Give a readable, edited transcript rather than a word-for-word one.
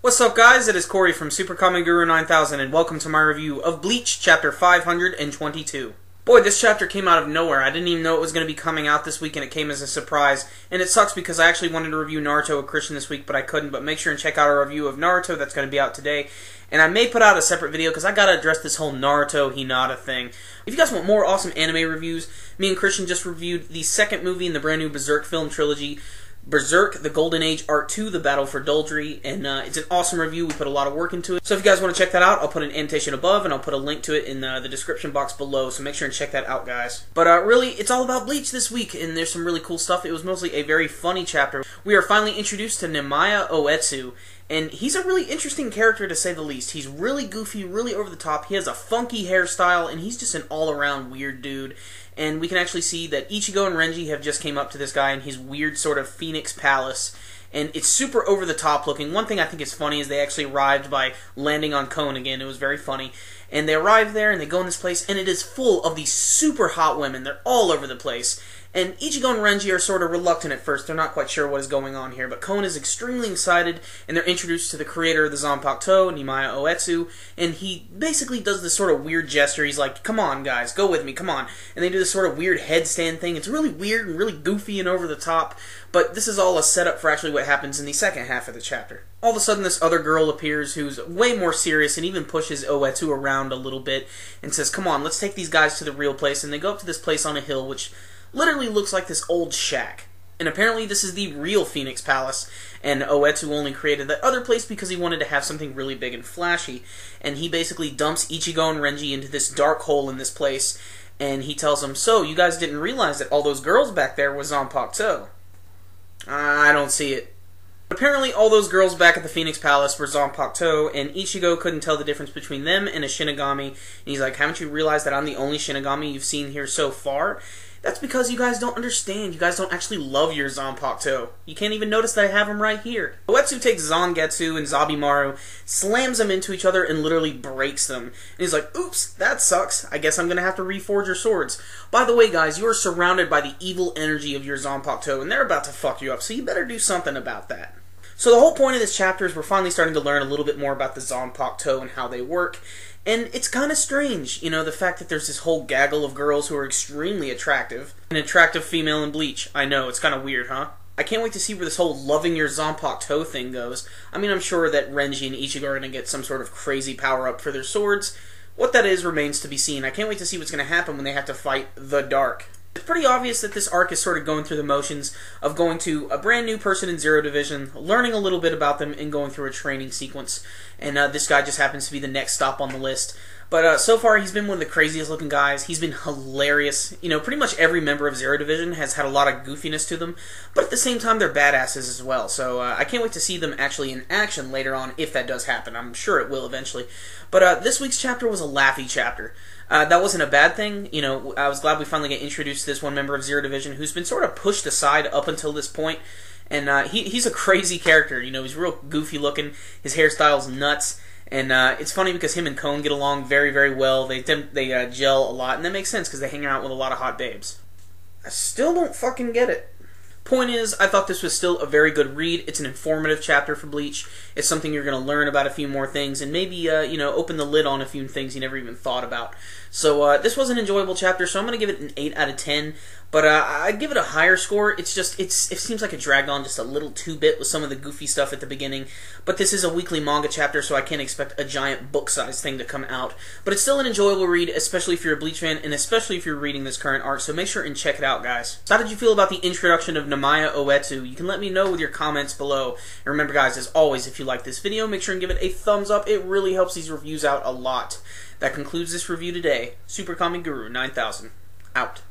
What's up, guys? It is Corey from SuperKamiGuru9000, and welcome to my review of Bleach, Chapter 522. Boy, this chapter came out of nowhere. I didn't even know it was going to be coming out this week, and it came as a surprise. And it sucks because I actually wanted to review Naruto with Christian this week, but I couldn't. But make sure and check out our review of Naruto. That's going to be out today. And I may put out a separate video because I got to address this whole Naruto Hinata thing. If you guys want more awesome anime reviews, me and Christian just reviewed the second movie in the brand new Berserk film trilogy, Berserk, The Golden Age, Art 2, The Battle for Doldry, and it's an awesome review. We put a lot of work into it. So if you guys want to check that out, I'll put an annotation above, and I'll put a link to it in the description box below, so make sure and check that out, guys. But really, it's all about Bleach this week, and there's some really cool stuff. It was mostly a very funny chapter. We are finally introduced to Nemaya Oetsu, and he's a really interesting character, to say the least. He's really goofy, really over the top. He has a funky hairstyle, and he's just an all-around weird dude. And we can actually see that Ichigo and Renji have just came up to this guy in his weird sort of Phoenix Palace. And it's super over-the-top looking. One thing I think is funny is they actually arrived by landing on Kons again. It was very funny. And they arrive there, and they go in this place, and it is full of these super hot women. They're all over the place. And Ichigo and Renji are sort of reluctant at first. They're not quite sure what is going on here. But Kons is extremely excited, and they're introduced to the creator of the ZanpakHO's, Nemaya Oetsu. And he basically does this sort of weird gesture. He's like, come on, guys, go with me, come on. And they do this sort of weird headstand thing. It's really weird and really goofy and over the top. But this is all a setup for actually what happens in the second half of the chapter. All of a sudden, this other girl appears who's way more serious and even pushes Oetsu around a little bit and says, come on, let's take these guys to the real place. And they go up to this place on a hill, which literally looks like this old shack. And apparently this is the real Phoenix Palace, and Oetsu only created that other place because he wanted to have something really big and flashy. And he basically dumps Ichigo and Renji into this dark hole in this place, and he tells them, so, you guys didn't realize that all those girls back there were ZanpakHO's? I don't see it. Apparently all those girls back at the Phoenix Palace were ZanpakHO's, and Ichigo couldn't tell the difference between them and a Shinigami. And he's like, haven't you realized that I'm the only Shinigami you've seen here so far? That's because you guys don't understand. You guys don't actually love your ZanpakHO's. You can't even notice that I have them right here. Oetsu takes Zangetsu and Zabimaru, slams them into each other, and literally breaks them. And he's like, oops, that sucks. I guess I'm going to have to reforge your swords. By the way, guys, you are surrounded by the evil energy of your ZanpakHO's, and they're about to fuck you up, so you better do something about that. So the whole point of this chapter is we're finally starting to learn a little bit more about the ZanpakHO's and how they work. And it's kind of strange, you know, the fact that there's this whole gaggle of girls who are extremely attractive. An attractive female in Bleach. I know, it's kind of weird, huh? I can't wait to see where this whole loving your ZanpakHO's thing goes. I mean, I'm sure that Renji and Ichigo are going to get some sort of crazy power-up for their swords. What that is remains to be seen. I can't wait to see what's going to happen when they have to fight the Dark. It's pretty obvious that this arc is sort of going through the motions of going to a brand new person in Zero Division, learning a little bit about them, and going through a training sequence. And this guy just happens to be the next stop on the list. But so far, he's been one of the craziest looking guys. He's been hilarious. You know, pretty much every member of Zero Division has had a lot of goofiness to them, but at the same time, they're badasses as well. So I can't wait to see them actually in action later on, if that does happen. I'm sure it will eventually. But this week's chapter was a laughy chapter. That wasn't a bad thing. You know, I was glad we finally got introduced to this one member of Zero Division who's been sort of pushed aside up until this point. And he's a crazy character. You know, he's real goofy looking. His hairstyle's nuts. And it's funny because him and Kons get along very, very well. They gel a lot, and that makes sense because they hang out with a lot of hot babes. I still don't fucking get it. Point is, I thought this was still a very good read. It's an informative chapter for Bleach. It's something you're going to learn about a few more things, and maybe, you know, open the lid on a few things you never even thought about. So, this was an enjoyable chapter, so I'm going to give it an 8 out of 10. But I'd give it a higher score. It's just, it seems like it dragged on just a little too bit with some of the goofy stuff at the beginning. But this is a weekly manga chapter, so I can't expect a giant book-sized thing to come out. But it's still an enjoyable read, especially if you're a Bleach fan, and especially if you're reading this current arc, so make sure and check it out, guys. So how did you feel about the introduction of Nemaya Oetsu? You can let me know with your comments below. And remember, guys, as always, if you like this video, make sure and give it a thumbs up. It really helps these reviews out a lot. That concludes this review today. SuperKamiGuru9000, out.